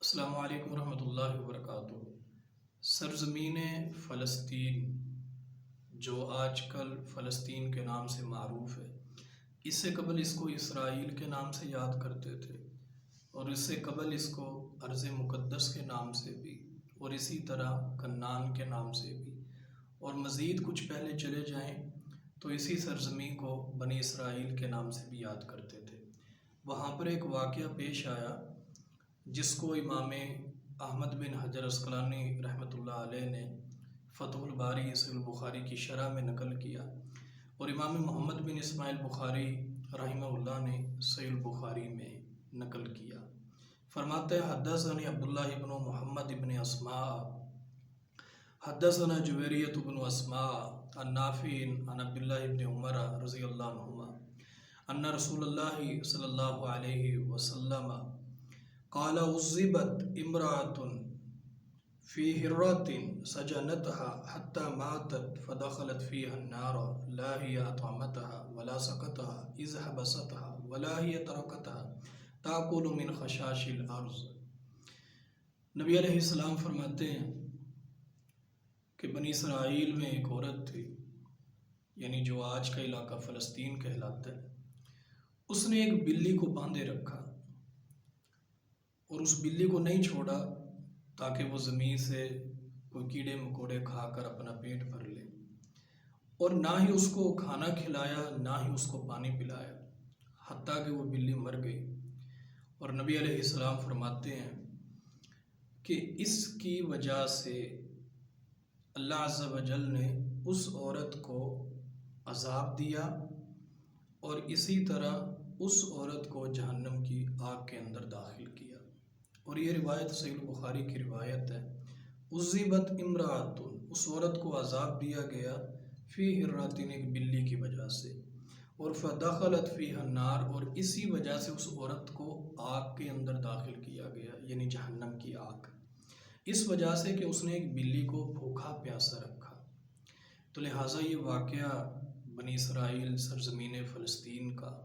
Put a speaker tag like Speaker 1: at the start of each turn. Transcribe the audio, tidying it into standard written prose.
Speaker 1: السلام علیکم ورحمۃ اللہ وبرکاتہ۔ سرزمین فلسطین جو آج کل فلسطین کے نام سے معروف ہے، اس سے قبل اس کو اسرائیل کے نام سے یاد کرتے تھے، اور اس سے قبل اس کو ارض مقدس کے نام سے بھی، اور اسی طرح کنعان کے نام سے بھی، اور مزید کچھ پہلے چلے جائیں تو اسی سرزمین کو بنی اسرائیل کے نام سے بھی یاد کرتے تھے۔ وہاں پر ایک واقعہ پیش آیا جس کو امام احمد بن حجر عسقلانی رحمۃ اللہ علیہ نے فتح الباری صحیح البخاری کی شرح میں نقل کیا، اور امام محمد بن اسماعیل بخاری رحمہ اللہ نے صحیح البخاری میں نقل کیا۔ فرماتے ہیں حدثنی عبداللہ بن محمد بن اسماء حدثنا جویریۃ بن اسماء عن نافع عن عبداللہ بن عمر رضی اللہ عنہما ان رسول اللہ صلی اللہ علیہ وسلم قال عذبت امرأة في هرة سجنتها حتى ماتت فدخلت فيها النار لا هي أطعمتها ولا سقتها إذ حبستها ولا هي تركتها تأكل من خشاش الأرض۔ نبی علیہ السلام فرماتے ہیں کہ بنی اسرائیل میں ایک عورت تھی، یعنی جو آج کا علاقہ فلسطین کہلاتا ہے، اس نے ایک بلی کو باندھے رکھا اور اس بلی کو نہیں چھوڑا تاکہ وہ زمین سے کوئی کیڑے مکوڑے کھا کر اپنا پیٹ بھر لے، اور نہ ہی اس کو کھانا کھلایا، نہ ہی اس کو پانی پلایا، حتیٰ کہ وہ بلی مر گئی۔ اور نبی علیہ السلام فرماتے ہیں کہ اس کی وجہ سے اللہ عز و جل نے اس عورت کو عذاب دیا، اور اسی طرح اس عورت کو جہنم کی آگ کے اندر داخل کیا۔ اور یہ روایت صحیح البخاری کی روایت ہے۔ عذبت امرأۃ، اس عورت کو عذاب دیا گیا، فی ہرۃ، ایک بلی کی وجہ سے، اور فدخلت فیہا النار، اور اسی وجہ سے اس عورت کو آگ کے اندر داخل کیا گیا، یعنی جہنم کی آگ، اس وجہ سے کہ اس نے ایک بلی کو بھوکا پیاسا رکھا۔ تو لہٰذا یہ واقعہ بنی اسرائیل سرزمین فلسطین کا